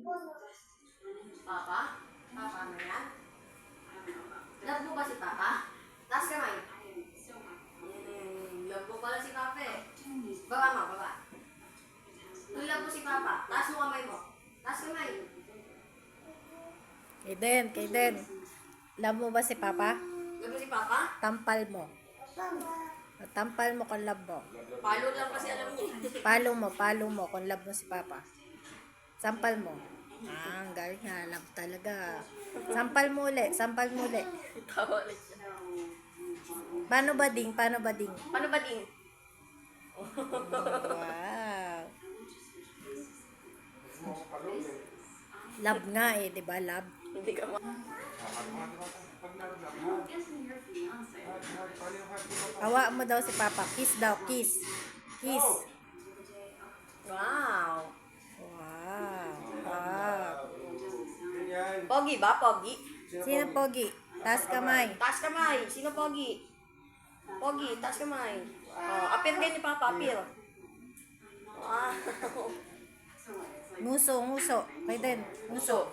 Papa? Papa na yan? Love mo ba si Papa? Taas kamay. Love mo pala si Papa eh. Baba mo, baba. Kung love mo si Papa, taas mo kamay mo. Taas kamay. Kaden. Love mo ba si Papa? Love mo si Papa? Tampal mo. Tampal mo kung love mo. Palo lang kasi alam niya. Palo mo kung love mo si Papa. Sampal mo. Ang galing nga, love talaga. Sampal mo uli. Tawa na siya. Paano ba ding? Paano ba din? Wow. Love nga eh, di ba? Love. Hindi ka ma... Hawa mo daw si Papa. Kiss daw, kiss. Kiss. Wow. Wow. Pogi ba? Pogi? Sino pogi? Taas kamay. Taas kamay. Sino pogi? Pogi, taas kamay. Oh, apir kayo ni Papa, apir. Wow. Nguso. Kaden, nguso.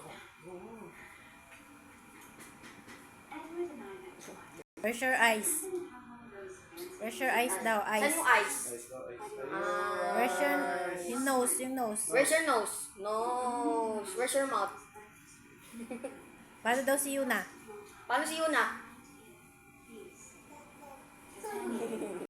Where's your eyes? Where's your eyes daw? Saan Eyes. yung eyes? Where's your nose? Where's your nose? Nose. Where's your mouth? Paano daw si Yuna? Paano si Yuna?